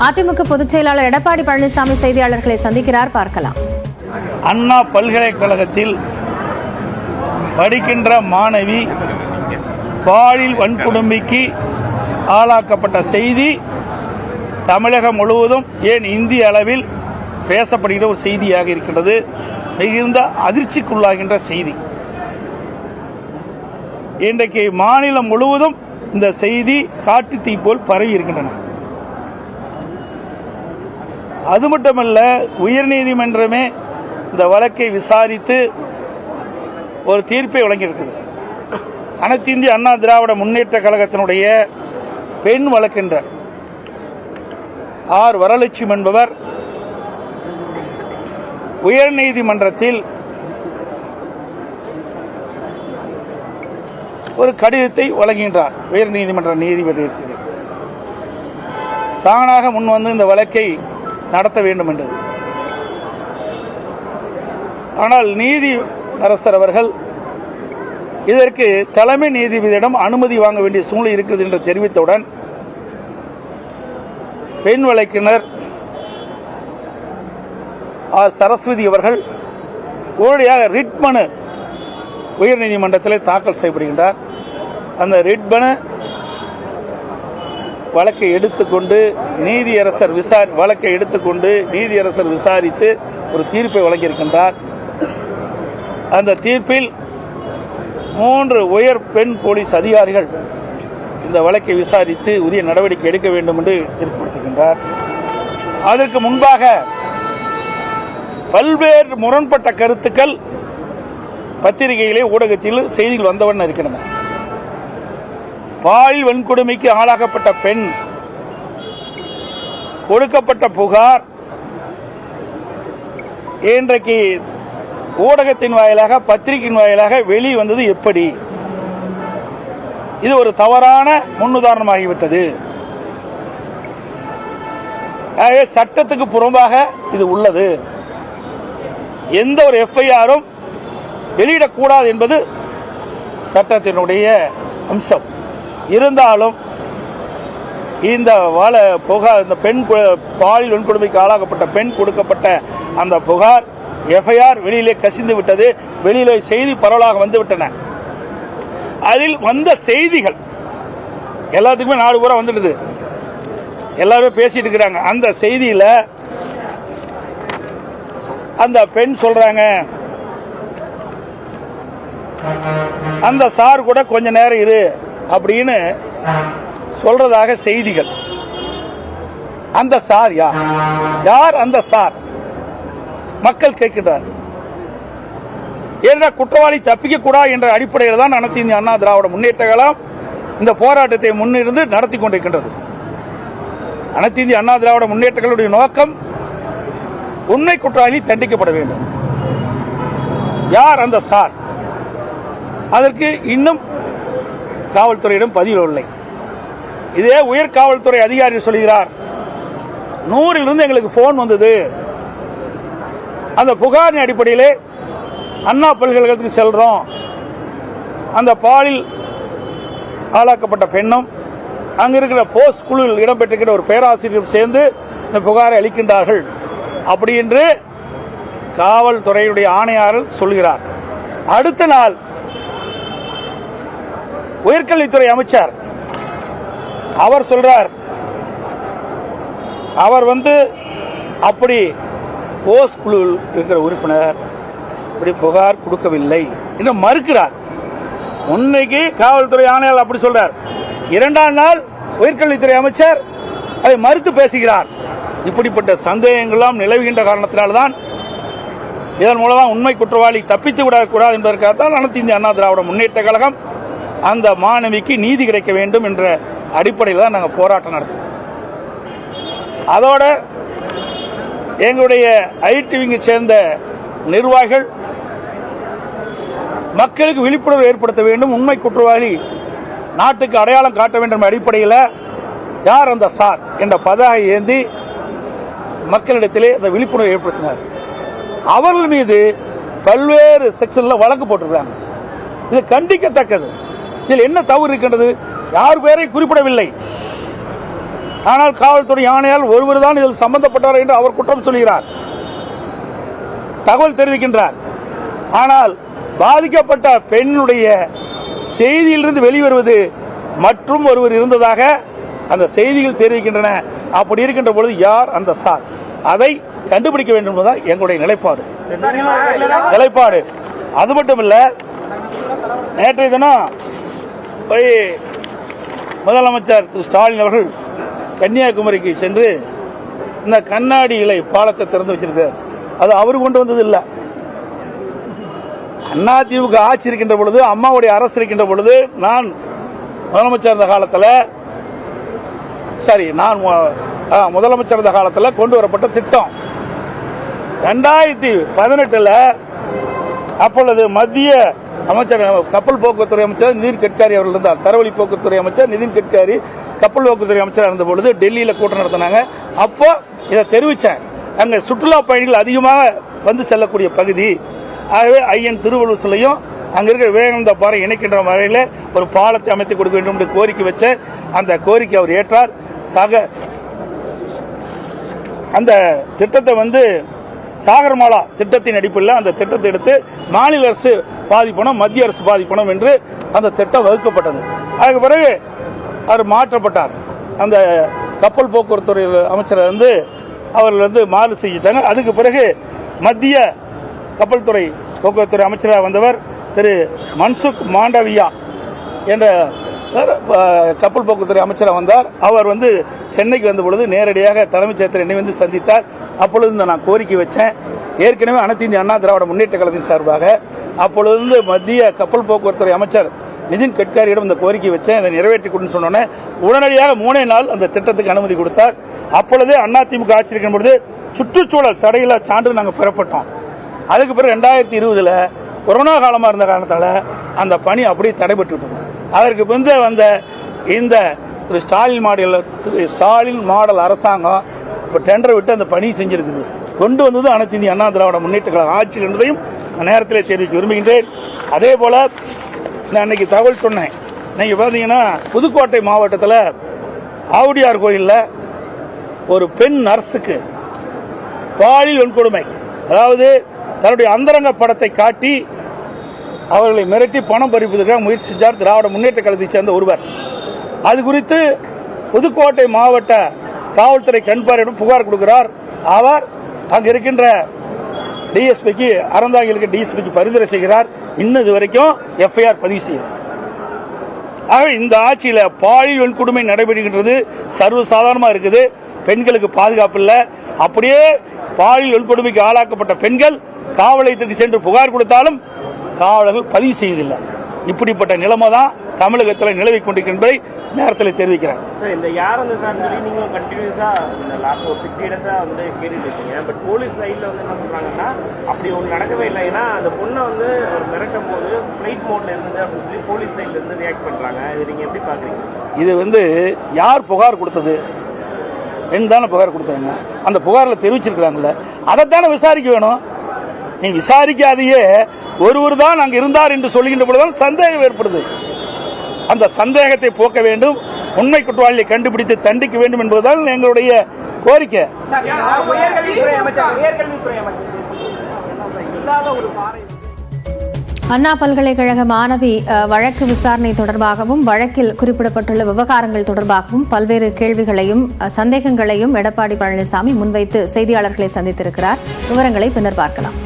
அதிமுக பொதுச் செயலாளர் எடப்பாடி பழனிசாமி செய்தியாளர்களை சந்திக்கிறார். பார்க்கலாம். அண்ணா பல்கலைக்கழகத்தில் படிக்கின்ற மாணவி பாலியல் வன்கொடுமைக்கு ஆளாக்கப்பட்ட செய்தி தமிழகம் முழுவதும், ஏன் இந்திய அளவில் பேசப்படுகிற ஒரு செய்தியாக இருக்கின்றது. மிகுந்த அதிர்ச்சிக்குள்ளாகின்ற செய்தி. இன்றைக்கு மாநிலம் முழுவதும் இந்த செய்தி காட்டு தீ போல் பரவி இருக்கின்றன. அது மட்டுமல்ல, உயர்நீதிமன்றமே இந்த வழக்கை விசாரித்து ஒரு தீர்ப்பை வழங்கியிருக்குது. அனைத்து இந்திய அண்ணா திராவிட முன்னேற்ற கழகத்தினுடைய பெண் வழக்கறிஞர் ஆர் வரலட்சுமி என்பவர் உயர்நீதிமன்றத்தில் ஒரு கடிதத்தை வழங்குகின்றார். உயர்நீதிமன்ற நீதிபதி தானாக முன்வந்து இந்த வழக்கை நடத்த வேண்டும் என்றது. ஆனால் நீதி அரசர் அவர்கள் இதற்கு தலைமை நீதிபதியிடம் அனுமதி வாங்க வேண்டிய சூழ்நிலை இருக்கிறது என்று தெரிவித்தவுடன் பெண் வழக்கினர் சரஸ்வதி அவர்கள் உடனடியாக ரிட் மனு உயர்நீதிமன்றத்தில் தாக்கல் செய்யப்படுகின்றார். அந்த ரிட் மனு வழக்கை எடுத்துக்கொண்டு நீதியரசர் விசாரித்து ஒரு தீர்ப்பை வழங்கியிருக்கின்றார். அந்த தீர்ப்பில் 3 உயர் பெண் போலீஸ் அதிகாரிகள் இந்த வழக்கை விசாரித்து உரிய நடவடிக்கை எடுக்க வேண்டும் என்று தீர்ப்பளித்திருக்கின்றார். அதற்கு முன்பாக பல்வேறு முரண்பட்ட கருத்துக்கள் பத்திரிகையிலே, ஊடகத்தில் செய்திகள் வந்தவண்ண இருக்கின்றன. பாலியல் வன்கொடுமைக்கு ஆளாகப்பட்ட பெண் கொடுக்கப்பட்ட புகார் இன்றைக்கு ஊடகத்தின் வாயிலாக, பத்திரிகையின் வாயிலாக வெளிவந்தது எப்படி? இது ஒரு தவறான முன்னுதாரணமாகிவிட்டது. சட்டத்துக்கு புறம்பாக இது உள்ளது. எந்த ஒரு எஃப்ஐஆரும் வெளியிடக்கூடாது என்பது சட்டத்தினுடைய அம்சம். இருந்தாலும் இந்த பெண் பாலியல் வன்கொடுமைக்கு ஆளாகப்பட்ட பெண் கொடுக்கப்பட்ட அந்த புகார் எஃப்ஐஆர் வெளியிலே கசிந்து விட்டது. வெளியிலே செய்தி பரவலாக வந்துவிட்டன. அதில் வந்த செய்திகள் எல்லாத்துக்குமே நாடு பூரா வந்துடுது. எல்லாருமே பேசிட்டு இருக்கிறாங்க. அந்த செய்தியில அந்த பெண் சொல்றாங்க, அந்த சார் கூட கொஞ்ச நேரம் இரு அப்படின்னு சொல்றதாக செய்திகள். அந்த சார் யார்? அந்த சார் மக்கள் கேட்கின்றார். ஏன்னா குற்றவாளி தப்பிக்க கூடாது என்ற அடிப்படையில் தான் அனைத்து இந்திய அண்ணா திராவிட முன்னேற்ற கழகம் இந்த போராட்டத்தை முன்னிருந்து நடத்தி கொண்டிருக்கின்றது. அனைத்து இந்திய அண்ணா திராவிட முன்னேற்ற கழகத்துடைய நோக்கம் உண்மை குற்றவாளி தண்டிக்கப்பட வேண்டும். யார் அந்த சார்? அதற்கு இன்னும் காவல்துறையிடம் பதில் இல்லை. இதே உயர் காவல்துறை அதிகாரி சொல்கிறார், 100 எங்களுக்கு போன் வந்தது. அந்த புகாரின் அடிப்படையிலே அண்ணா பல்கலைக்கழகத்துக்கு செல்றோம். அந்த பாலியல் ஆளாக்கப்பட்ட பெண்ணும் அங்க இருக்கிற போஸ்ட் குழுவில் இடம்பெற்றிருக்கிற ஒரு பேராசிரியரும் சேர்ந்து இந்த புகாரை அளிக்கின்றார்கள் அப்படி என்று காவல்துறையுடைய ஆணையாளர் சொல்கிறார். அடுத்த நாள் உயர்கல்வித்துறை அமைச்சர் அவர் சொல்றார், அவர் அப்படி போஸ்ட் குழுவில் இருக்கிற உறுப்பினர் அப்படி புகார் கொடுக்கவில்லை என்று மறுக்கிறார். உண்மைக்கு காவல்துறை ஆணையாளர் அப்படி சொல்றார். 2ஆம் நாள் உயர்கல்வித்துறை அமைச்சர் அதை மறுத்து பேசுகிறார். இப்படிப்பட்ட சந்தேகங்கள்லாம் நிலவுகின்ற காரணத்தினால்தான், இதன் மூலமாக உண்மை குற்றவாளி தப்பித்து விடக்கூடாது என்பதற்காகத்தான் அனைத்து இந்திய அண்ணா திராவிட முன்னேற்ற கழகம் அந்த மாணவிக்கு நீதி கிடைக்க வேண்டும் என்ற அடிப்படையில் தான் நாங்கள் போராட்டம் நடத்துவோம். அதோட எங்களுடைய ஐடிவிங்கை சேர்ந்த நிர்வாகிகள் மக்களுக்கு விழிப்புணர்வு ஏற்படுத்த வேண்டும், உண்மை குற்றவாளி நாட்டுக்கு அடையாளம் காட்ட வேண்டும் என்ற அடிப்படையில் யார் அந்த சார் என்ற பதாகை ஏந்தி மக்களிடத்திலே அந்த விழிப்புணர்வு ஏற்படுத்தினார். அவர்கள் மீது பல்வேறு செக்ஷன்ல வழக்கு போட்டிருக்காங்க. இது கண்டிக்கத்தக்கது. இதில் என்ன தவறு இருக்கின்றது? யார் பேரை குறிப்பிடவில்லை. ஆனால் காவல்துறை ஆணையால் ஒருவர் தான் இதில் சம்பந்தப்பட்டவர் என்று அவர் குற்றம் சொல்கிறார், தகவல் தெரிவிக்கின்றார். ஆனால் பாதிக்கப்பட்ட பெண்ணுடைய செய்தியிலிருந்து வெளிவருவது மற்றும் ஒருவர் இருந்ததாக அந்த செய்திகள் தெரிவிக்கின்றன. அப்படி இருக்கின்ற பொழுது யார் அந்த சார், அதை கண்டுபிடிக்க வேண்டும் என்பதுதான் எங்களுடைய நிலைப்பாடு. அது மட்டும் இல்ல, நேற்றைய தினம் போய் முதலமைச்சர் திரு ஸ்டாலின் அவர்கள் கன்னியாகுமரிக்கு சென்று இந்த கண்ணாடி இலை பாலத்தை திறந்து வச்சிருக்கார். அது அவர் கொண்டு வந்தது இல்லை. அதிமுக ஆட்சி இருக்கின்ற பொழுது, அம்மாவுடைய அரசு இருக்கின்ற பொழுது, நான் முதலமைச்சர் இருந்த காலத்தில் முதலமைச்சர் இருந்த காலத்தில் கொண்டு வரப்பட்ட திட்டம் 2018 அப்பொழுது மத்திய அமைச்சர் கப்பல் போக்குவரத்துறை அமைச்சர் நிதின் கட்காரி அவர்கள் இருந்தார். தரவழி போக்குவரத்துறை அமைச்சர் நிதின் கட்காரி கப்பல் போக்குவரத்துறை அமைச்சர் இருந்த பொழுது டெல்லியில் கூட்டம் நடத்தினாங்க. அப்போ இதை தெரிவித்தேன், அங்கே சுற்றுலா பயணிகள் அதிகமாக வந்து செல்லக்கூடிய பகுதி. ஆகவே ஐயன் திருவள்ளுவர் சிலையும் அங்க இருக்கிற விவேகானந்த பாறை இணைக்கின்ற வரையில் ஒரு பாலத்தை அமைத்து கொடுக்க வேண்டும் என்று கோரிக்கை வச்ச அந்த கோரிக்கை அவர் ஏற்றார். அந்த திட்டத்தை சாகர்மாலா திட்டத்தின் அடிப்படையில் அந்த திட்டத்தை எடுத்து மாநில அரசு பாதிப்பணும், மத்திய அரசு பாதிப்பணும் என்று அந்த திட்டம் வகுக்கப்பட்டது. அதுக்கு பிறகு அவர் மாற்றப்பட்டார். அந்த கப்பல் போக்குவரத்துறை அமைச்சர் அவர்கள் மாறு செஞ்சுட்டாங்க. அதுக்கு பிறகு மத்திய கப்பல் துறை போக்குவரத்துறை அமைச்சராக வந்தவர் திரு மன்சுக் மாண்டவியா என்ற கப்பல் போக்குவரத்துறை அமைச்சராக வந்தார். அவர் சென்னைக்கு வந்த பொழுது நேரடியாக தலைமைச் செயலர் என்னை சந்தித்தார். அப்பொழுது நான் கோரிக்கை வச்சேன். ஏற்கனவே அனைத்து இந்திய அண்ணா திராவிட முன்னேற்ற கழகத்தின் சார்பாக அப்பொழுது மத்திய கப்பல் போக்குவரத்துறை அமைச்சர் நிதின் கட்காரியிடம் இந்த கோரிக்கை வச்சேன், அதை நிறைவேற்றி கொடுன்னு சொன்னோன்னே உடனடியாக 3 நாள் அந்த திட்டத்துக்கு அனுமதி கொடுத்தார். அப்பொழுதே அதிமுக ஆட்சி இருக்கும் பொழுது சுற்றுச்சூழல் தடையில்லா சான்று நாங்கள் பெறப்பட்டோம். அதுக்கு பிறகு 2020 கொரோனா காலமாக இருந்த காரணத்தால் அந்த பணி அப்படியே தடைபட்டு விட்டது. அதற்கு பிறகு வந்த இந்த திரு ஸ்டாலின் மாடல் அரசாங்கம் இப்போ டெண்டர் விட்டு அந்த பணி செஞ்சிருக்குது. கொண்டு வந்தது அனைத்து இந்திய அண்ணா திராவிட முன்னேற்ற கழக ஆட்சி என்பதையும் நேரத்தில் தெரிவிக்க விரும்புகின்றேன். அதே போல நான் அன்னைக்கு தகவல் சொன்னேன். இன்னைக்கு பார்த்தீங்கன்னா புதுக்கோட்டை மாவட்டத்தில் ஆவுடையார் கோயிலில் ஒரு பெண் நர்ஸுக்கு பாலியல் வன்கொடுமை, அதாவது தன்னுடைய அந்தரங்க படத்தை காட்டி அவர்களை மிரட்டி பணம் பறிப்பதற்காக முயற்சி செஞ்சார் திராவிட முன்னேற்ற கழகத்தை சேர்ந்த ஒருவர். அது குறித்து புதுக்கோட்டை மாவட்ட காவல்துறை கண்பார்வையிடம் புகார் கொடுக்கிறார். அவர் அங்கு இருக்கின்ற டிஎஸ்பிக்கு, அறந்தாங்கிகளுக்கு டிஎஸ்பிக்கு பரிந்துரை செய்கிறார். இன்னும் இது வரைக்கும் எஃப்ஐஆர் பதிவு செய்யும். ஆக இந்த ஆட்சியில் பாலியல் வன்கொடுமை நடைபெறுகின்றது, சர்வசாதாரணமாக இருக்குது. பெண்களுக்கு பாதுகாப்பு இல்லை. அப்படியே பாலியல் வன்கொடுமைக்கு ஆளாக்கப்பட்ட பெண்கள் காவல் நிலையத்திற்கு சென்று புகார் கொடுத்தாலும் காவலர்கள் பதிவு செய்வதில்லை. இப்படிப்பட்ட நிலைமை தான் தமிழகத்தில் நிலவிக் கொண்டிருக்கின்றதை நேரத்தில் தெரிவிக்கிறேன். இந்த யார் அந்த சார்ந்தி நீங்க கண்டினியூஸா இந்த லாஸ்ட் 60 டேஸா கேட்டுட்டு இருக்கீங்க. பட் போலீஸ் சைட்ல என்ன சொல்றாங்கன்னா அப்படி ஒன்று நடக்கவே இல்லை. ஏன்னா அந்த பொண்ணை ஒரு மிரட்டும் போது ஃபிளைட் மோட்ல இருந்தது அப்படின்னு சொல்லி போலீஸ் சைட்ல இருந்து ரியாக்ட் பண்றாங்க. இது நீங்க எப்படி பாக்குறீங்க? இது யார் புகார் கொடுத்தது? பெண் தானே புகார் கொடுத்தாங்க. அந்த புகாரில் தெரிவிச்சிருக்கிறாங்கல்ல, அதைத்தானே விசாரிக்க வேணும். நீ விசாரிக்காதையே ஒருவர் தான் அங்கு இருந்தார் என்று சொல்லுகின்ற பொழுதுதான் சந்தேகம் ஏற்படுது. அந்த சந்தேகத்தை போக்க வேண்டும், உண்மை குற்றவாளியை கண்டுபிடித்து தண்டிக்க வேண்டும் என்பதுதான் எங்களுடைய கோரிக்கை. அண்ணா பல்கலைக்கழக மாணவி வழக்கு விசாரணை தொடர்பாகவும் வழக்கில் குறிப்பிடப்பட்டுள்ள விவகாரங்கள் தொடர்பாகவும் பல்வேறு கேள்விகளையும் சந்தேகங்களையும் எடப்பாடி பழனிசாமி முன்வைத்து செய்தியாளர்களை சந்தித்திருக்கிறார். விவரங்களை பின்னர் பார்க்கலாம்.